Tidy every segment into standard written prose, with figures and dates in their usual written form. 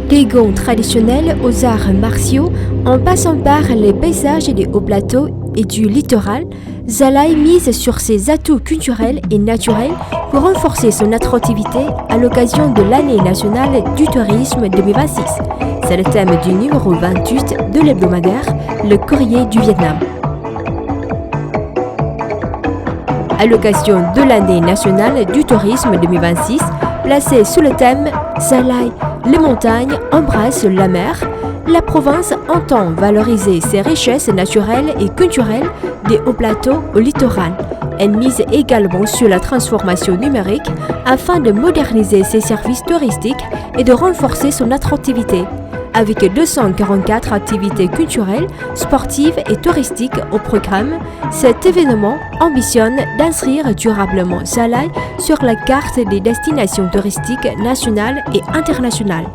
Des gonds traditionnels aux arts martiaux, en passant par les paysages des hauts plateaux et du littoral, Zalaï mise sur ses atouts culturels et naturels pour renforcer son attractivité à l'occasion de l'année nationale du tourisme 2026. C'est le thème du numéro 28 de l'hebdomadaire Le Courrier du Vietnam. À l'occasion de l'année nationale du tourisme 2026, placée sous le thème Zalaï, les montagnes embrassent la mer, la province entend valoriser ses richesses naturelles et culturelles des hauts plateaux au littoral. Elle mise également sur la transformation numérique afin de moderniser ses services touristiques et de renforcer son attractivité. Avec 244 activités culturelles, sportives et touristiques au programme, cet événement ambitionne d'inscrire durablement Zalaï sur la carte des destinations touristiques nationales et internationales.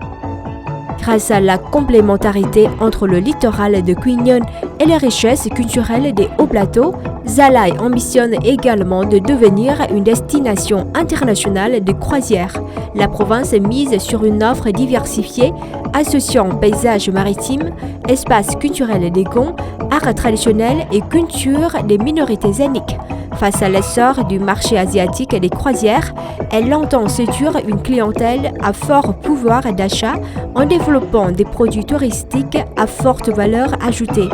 Grâce à la complémentarité entre le littoral de Quy Nhơn et les richesses culturelles des hauts plateaux, Zalaï ambitionne également de devenir une destination internationale de croisière. La province mise sur une offre diversifiée associant paysages maritimes, espaces culturels des gonds, arts traditionnels et culture des minorités ethniques. Face à l'essor du marché asiatique des croisières, elle entend séduire une clientèle à fort pouvoir d'achat en développant des produits touristiques à forte valeur ajoutée.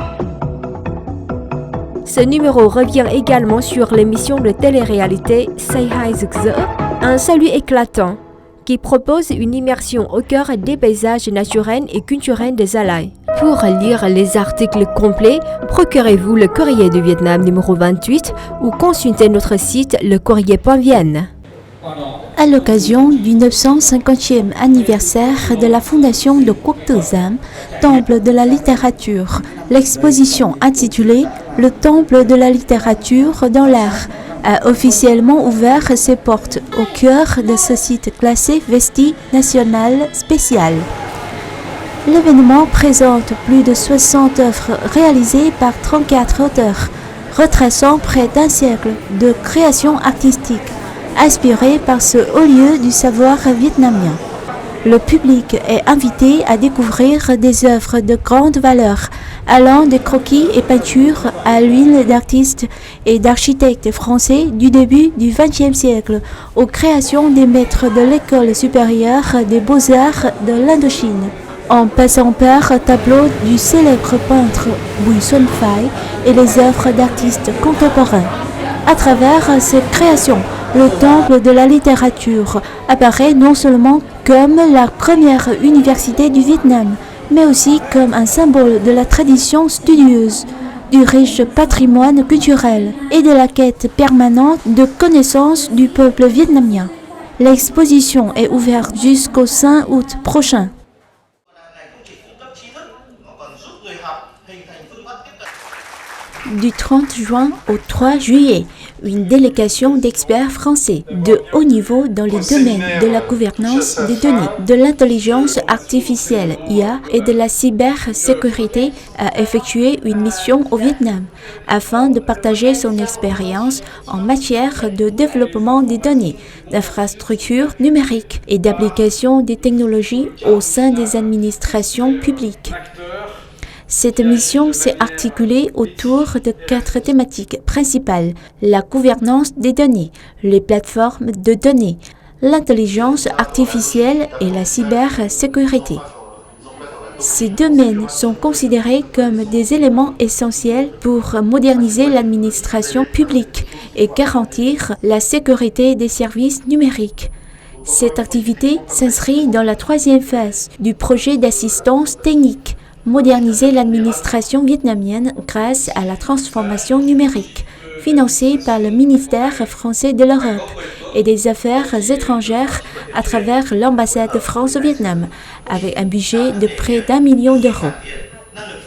Ce numéro revient également sur l'émission de télé-réalité Say Hi Rực Rỡ, un salut éclatant, qui propose une immersion au cœur des paysages naturels et culturels de Zalaï. Pour lire les articles complets, procurez-vous le Courrier du Vietnam numéro 28 ou consultez notre site lecourrier.vn. À l'occasion du 950e anniversaire de la fondation de Quốc Tử Giám, Temple de la littérature, l'exposition intitulée Le Temple de la littérature dans l'air a officiellement ouvert ses portes au cœur de ce site classé Vestige national spécial. L'événement présente plus de 60 œuvres réalisées par 34 auteurs, retraçant près d'un siècle de création artistique, inspirée par ce haut lieu du savoir vietnamien. Le public est invité à découvrir des œuvres de grande valeur, allant des croquis et peintures à l'huile d'artistes et d'architectes français du début du XXe siècle aux créations des maîtres de l'école supérieure des beaux-arts de l'Indochine, en passant par tableaux du célèbre peintre Bùi Xuân Phái et les œuvres d'artistes contemporains. À travers ces créations, le Temple de la littérature apparaît non seulement comme la première université du Vietnam, mais aussi comme un symbole de la tradition studieuse, du riche patrimoine culturel et de la quête permanente de connaissance du peuple vietnamien. L'exposition est ouverte jusqu'au 5 août prochain. Du 30 juin au 3 juillet, une délégation d'experts français de haut niveau dans les domaines de la gouvernance des données, de l'intelligence artificielle IA et de la cybersécurité a effectué une mission au Vietnam afin de partager son expérience en matière de développement des données, d'infrastructures numériques et d'application des technologies au sein des administrations publiques. Cette mission s'est articulée autour de 4 thématiques principales: la gouvernance des données, les plateformes de données, l'intelligence artificielle et la cybersécurité. Ces domaines sont considérés comme des éléments essentiels pour moderniser l'administration publique et garantir la sécurité des services numériques. Cette activité s'inscrit dans la 3e phase du projet d'assistance technique, moderniser l'administration vietnamienne grâce à la transformation numérique, financée par le ministère français de l'Europe et des Affaires étrangères à travers l'ambassade de France au Vietnam, avec un budget de près d'1 million d'euros.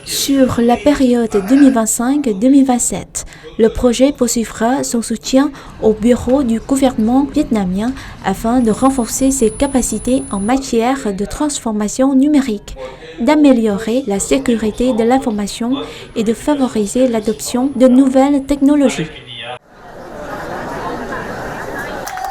Sur la période 2025-2027, le projet poursuivra son soutien au bureau du gouvernement vietnamien afin de renforcer ses capacités en matière de transformation numérique, d'améliorer la sécurité de l'information et de favoriser l'adoption de nouvelles technologies.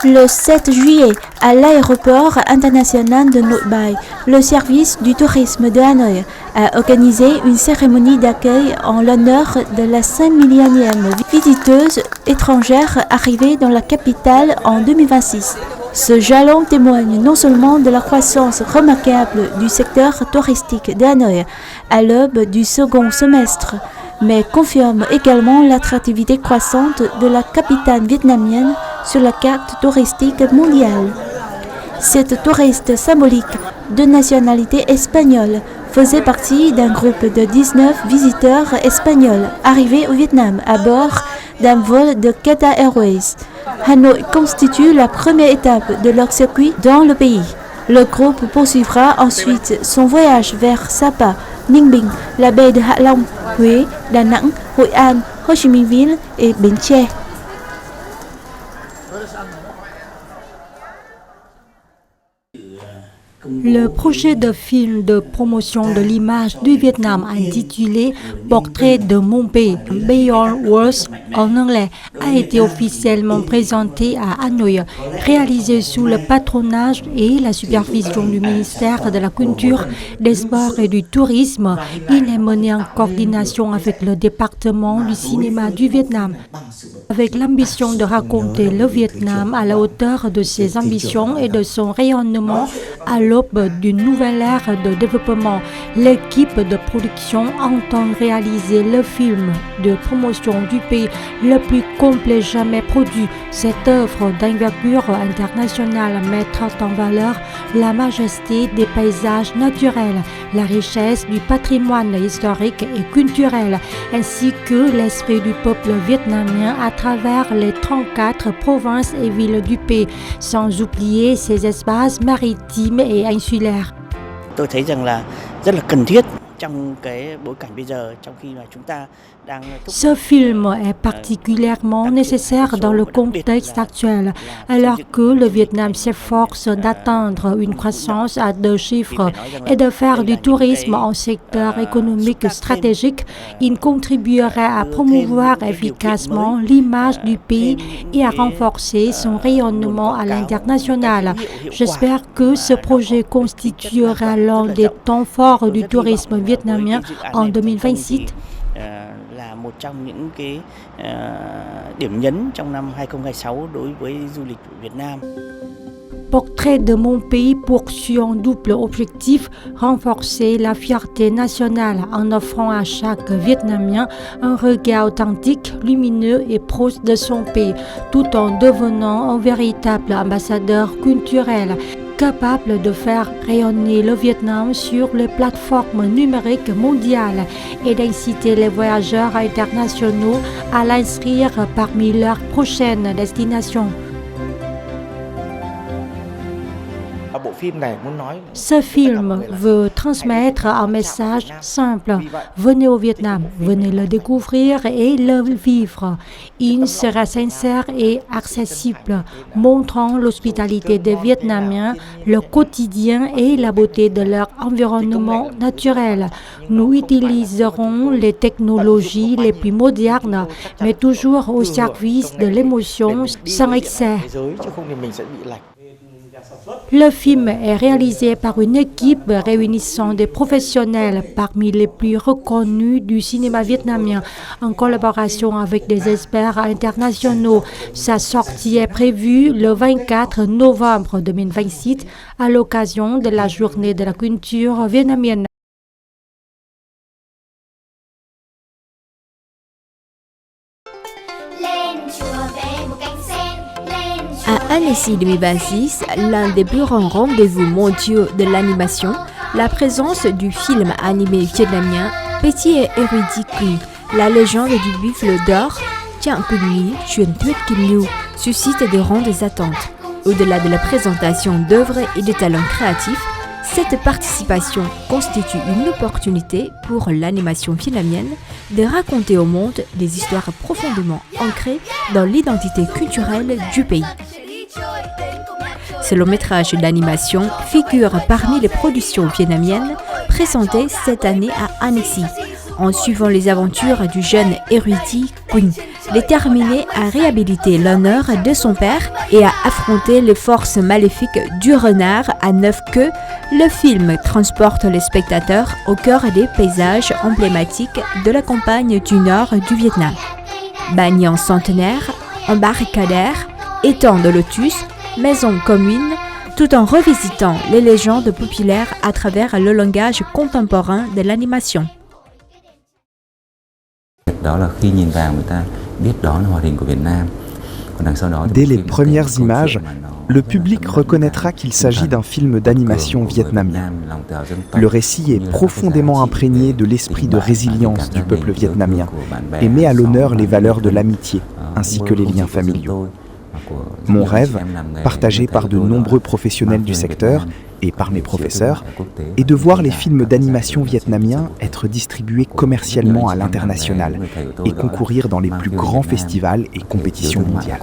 Le 7 juillet, à l'aéroport international de Nội Bài, le service du tourisme de Hanoï a organisé une cérémonie d'accueil en l'honneur de la 5 millionième visiteuse étrangère arrivée dans la capitale en 2026. Ce jalon témoigne non seulement de la croissance remarquable du secteur touristique de Hanoï à l'aube du second semestre, mais confirme également l'attractivité croissante de la capitale vietnamienne sur la carte touristique mondiale. Cette touriste symbolique de nationalité espagnole faisait partie d'un groupe de 19 visiteurs espagnols arrivés au Vietnam à bord d'un vol de Qatar Airways. Hanoï constitue la première étape de leur circuit dans le pays. Le groupe poursuivra ensuite son voyage vers Sapa, Ninh Bình, la baie de Hạ Long, Huế, Đà Nẵng, Hội An, Ho Chi Minh Ville et Bến Tre. Le projet de film de promotion de l'image du Vietnam intitulé Portrait de mon pays, Beyond Words en anglais, a été officiellement présenté à Hanoï, réalisé sous le patronage et la supervision du ministère de la Culture, des Sports et du Tourisme. Il est mené en coordination avec le département du cinéma du Vietnam, avec l'ambition de raconter le Vietnam à la hauteur de ses ambitions et de son rayonnement à l'aube d'une nouvelle ère de développement. L'équipe de production entend réaliser le film de promotion du pays le plus complet jamais produit. Cette œuvre d'envergure internationale mettra en valeur la majesté des paysages naturels, la richesse du patrimoine historique et culturel, ainsi que l'esprit du peuple vietnamien à travers les 34 provinces et villes du pays, sans oublier ses espaces maritimes et insulaires. Tôi thấy rằng là rất là cần thiết trong cái bối cảnh bây giờ, trong khi mà chúng ta đang Ce film est particulièrement nécessaire dans le contexte actuel, alors que le Vietnam s'efforce d'atteindre une croissance à 2 chiffres et de faire du tourisme un secteur économique stratégique. Il contribuerait à promouvoir efficacement l'image du pays et à renforcer son rayonnement à l'international. J'espère que ce projet constituera l'un des temps forts du tourisme vietnamien en 2026. Là một trong những cái điểm nhấn trong năm 2026 đối với du lịch Việt Nam. Portrait de mon pays poursuit un double objectif, renforcer la fierté nationale en offrant à chaque Vietnamien un regard authentique, lumineux et proche de son pays, tout en devenant un véritable ambassadeur culturel, capable de faire rayonner le Vietnam sur les plateformes numériques mondiales et d'inciter les voyageurs internationaux à l'inscrire parmi leurs prochaines destinations. Ce film veut transmettre un message simple. Venez au Vietnam, venez le découvrir et le vivre. Il sera sincère et accessible, montrant l'hospitalité des Vietnamiens, le quotidien et la beauté de leur environnement naturel. Nous utiliserons les technologies les plus modernes, mais toujours au service de l'émotion sans excès. Le film est réalisé par une équipe réunissant des professionnels parmi les plus reconnus du cinéma vietnamien en collaboration avec des experts internationaux. Sa sortie est prévue le 24 novembre 2026 à l'occasion de la Journée de la culture vietnamienne. À Annecy 2026, l'un des plus grands rendez-vous mondiaux de l'animation, la présence du film animé vietnamien Petit et érudit Quỳnh, la légende du buffle d'or, Chang Quỳnh Nhi, truyền thuyết Kim Nhu, suscite des grandes attentes. Au-delà de la présentation d'œuvres et de talents créatifs, cette participation constitue une opportunité pour l'animation vietnamienne de raconter au monde des histoires profondément ancrées dans l'identité culturelle du pays. Ce long métrage d'animation figure parmi les productions vietnamiennes présentées cette année à Annecy. En suivant les aventures du jeune érudit Quỳnh, déterminé à réhabiliter l'honneur de son père et à affronter les forces maléfiques du renard à 9 queues, le film transporte les spectateurs au cœur des paysages emblématiques de la campagne du nord du Vietnam. Banians centenaires, embarcadères, étangs de lotus, maisons communes, tout en revisitant les légendes populaires à travers le langage contemporain de l'animation. Dès les premières images, le public reconnaîtra qu'il s'agit d'un film d'animation vietnamien. Le récit est profondément imprégné de l'esprit de résilience du peuple vietnamien et met à l'honneur les valeurs de l'amitié ainsi que les liens familiaux. Mon rêve, partagé par de nombreux professionnels du secteur et par mes professeurs, est de voir les films d'animation vietnamiens être distribués commercialement à l'international et concourir dans les plus grands festivals et compétitions mondiales.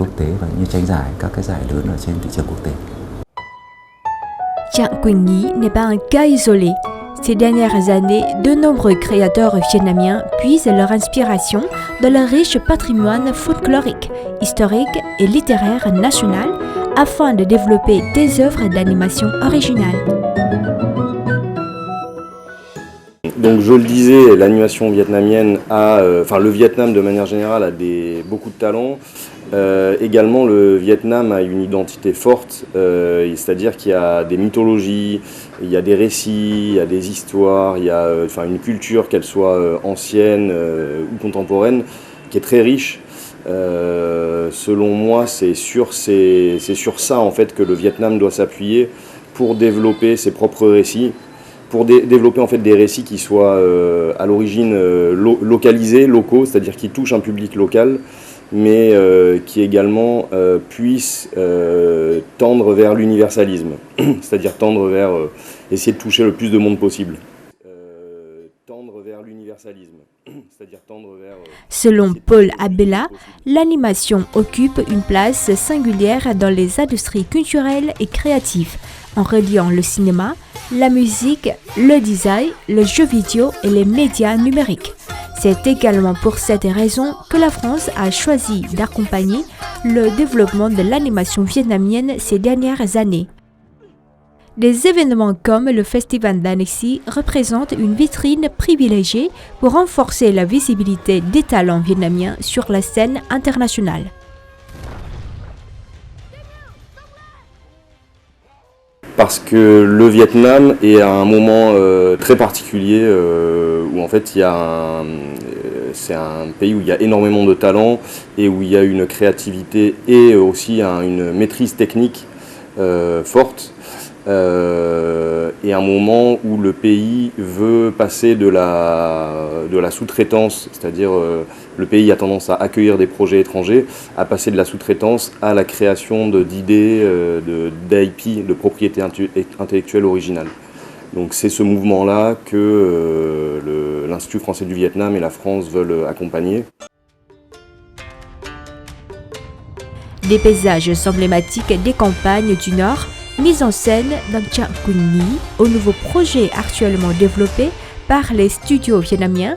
Chang Quỳnh Nhi n'est pas un cas isolé. Ces dernières années, de nombreux créateurs vietnamiens puisent leur inspiration dans le riche patrimoine folklorique, historique et littéraire national afin de développer des œuvres d'animation originales. Donc je le disais, l'animation vietnamienne le Vietnam de manière générale a beaucoup de talents. Également, le Vietnam a une identité forte, c'est-à-dire qu'il y a des mythologies, il y a des récits, il y a des histoires, il y a une culture, qu'elle soit ancienne ou contemporaine, qui est très riche. Selon moi, c'est sur ça en fait que le Vietnam doit s'appuyer pour développer ses propres récits, pour développer en fait des récits qui soient à l'origine localisés, locaux, c'est-à-dire qui touchent un public local, mais qui également puissent tendre vers l'universalisme, c'est-à-dire tendre vers essayer de toucher le plus de monde possible. Tendre vers l'universalisme, c'est-à-dire tendre vers... Selon Paul Abela, l'animation occupe une place singulière dans les industries culturelles et créatives, en reliant le cinéma, la musique, le design, le jeu vidéo et les médias numériques. C'est également pour cette raison que la France a choisi d'accompagner le développement de l'animation vietnamienne ces dernières années. Des événements comme le Festival d'Annecy représentent une vitrine privilégiée pour renforcer la visibilité des talents vietnamiens sur la scène internationale. Parce que le Vietnam est à un moment très particulier où en fait c'est un pays où il y a énormément de talents et où il y a une créativité et aussi une maîtrise technique forte. Et un moment où le pays veut passer de la sous-traitance, c'est-à-dire le pays a tendance à accueillir des projets étrangers, à passer de la sous-traitance à la création d'idées, d'IP, de propriété intellectuelle originale. Donc c'est ce mouvement-là que l'Institut français du Vietnam et la France veulent accompagner. Des paysages emblématiques des campagnes du Nord, mis en scène dans Chang Quỳnh Nhi, au nouveau projet actuellement développé par les studios vietnamiens,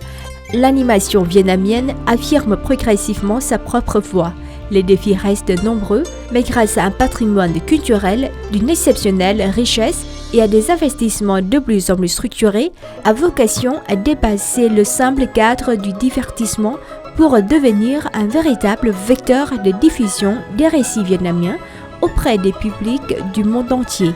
l'animation vietnamienne affirme progressivement sa propre voix. Les défis restent nombreux, mais grâce à un patrimoine culturel d'une exceptionnelle richesse et à des investissements de plus en plus structurés, a vocation à dépasser le simple cadre du divertissement pour devenir un véritable vecteur de diffusion des récits vietnamiens auprès des publics du monde entier.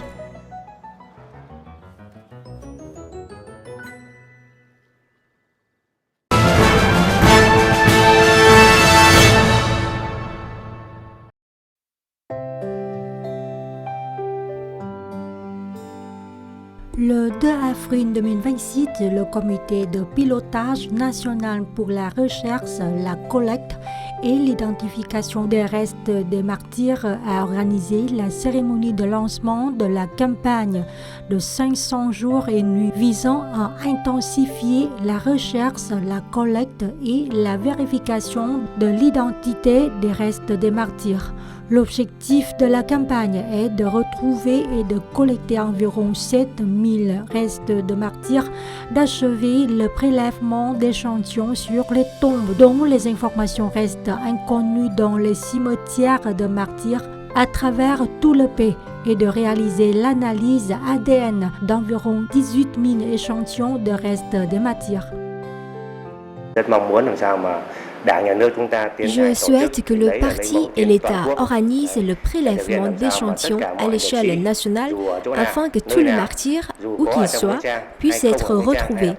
Le 2 avril 2026, le comité de pilotage national pour la recherche, la collecte et l'identification des restes des martyrs a organisé la cérémonie de lancement de la campagne de 500 jours et nuits visant à intensifier la recherche, la collecte et la vérification de l'identité des restes des martyrs. L'objectif de la campagne est de retrouver et de collecter environ 7000 restes de martyrs d'achever le prélèvement d'échantillons sur les tombes dont les informations restent inconnues dans les cimetières de martyrs à travers tout le pays et de réaliser l'analyse ADN d'environ 18 000 échantillons de restes des martyrs. Je souhaite que le parti et l'État organisent le prélèvement d'échantillons à l'échelle nationale afin que tous les martyrs, où qu'ils soient, puissent être retrouvés.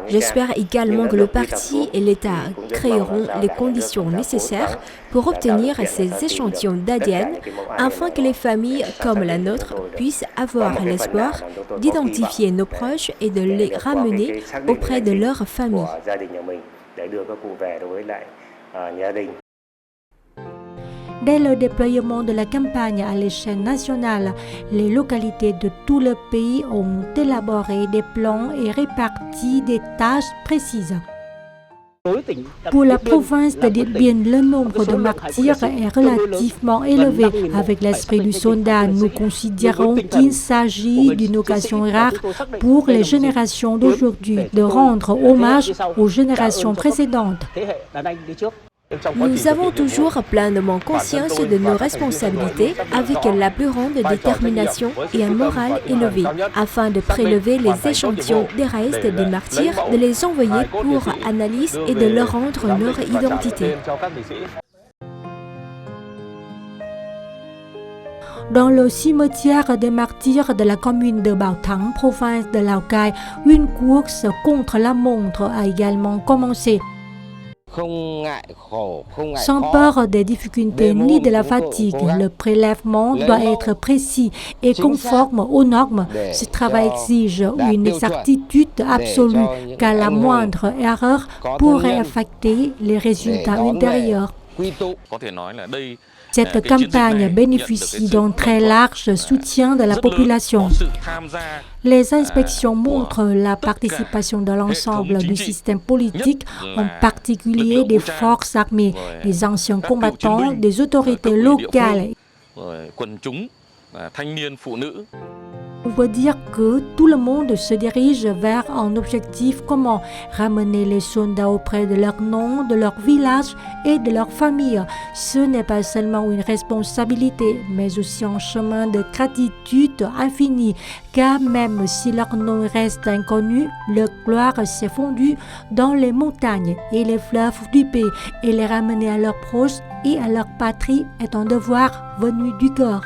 J'espère également que le parti et l'État créeront les conditions nécessaires pour obtenir ces échantillons d'ADN afin que les familles comme la nôtre puissent avoir l'espoir d'identifier nos proches et de les ramener auprès de leurs familles. Dès le déploiement de la campagne à l'échelle nationale, les localités de tout le pays ont élaboré des plans et réparti des tâches précises. Pour la province de Điện Biên, le nombre de martyrs est relativement élevé. Avec l'esprit du soldat, nous considérons qu'il s'agit d'une occasion rare pour les générations d'aujourd'hui de rendre hommage aux générations précédentes. Nous avons toujours pleinement conscience de nos responsabilités avec la plus grande détermination et un moral élevé, afin de prélever les échantillons des restes des martyrs, de les envoyer pour analyse et de leur rendre leur identité. Dans le cimetière des martyrs de la commune de Bảo Thắng, province de Lào Cai, une course contre la montre a également commencé. Sans peur des difficultés ni de la fatigue, le prélèvement doit être précis et conforme aux normes. Ce travail exige une exactitude absolue, car la moindre erreur pourrait affecter les résultats ultérieurs. Cette campagne bénéficie d'un très large soutien de la population. Les inspections montrent la participation de l'ensemble du système politique, en particulier des forces armées, des anciens combattants, des autorités locales. On veut dire que tout le monde se dirige vers un objectif commun, ramener les soldats auprès de leur nom, de leur village et de leur famille. Ce n'est pas seulement une responsabilité, mais aussi un chemin de gratitude infinie, car même si leur nom reste inconnu, leur gloire s'est fondue dans les montagnes et les fleuves du pays, et les ramener à leurs proches et à leur patrie est un devoir venu du cœur.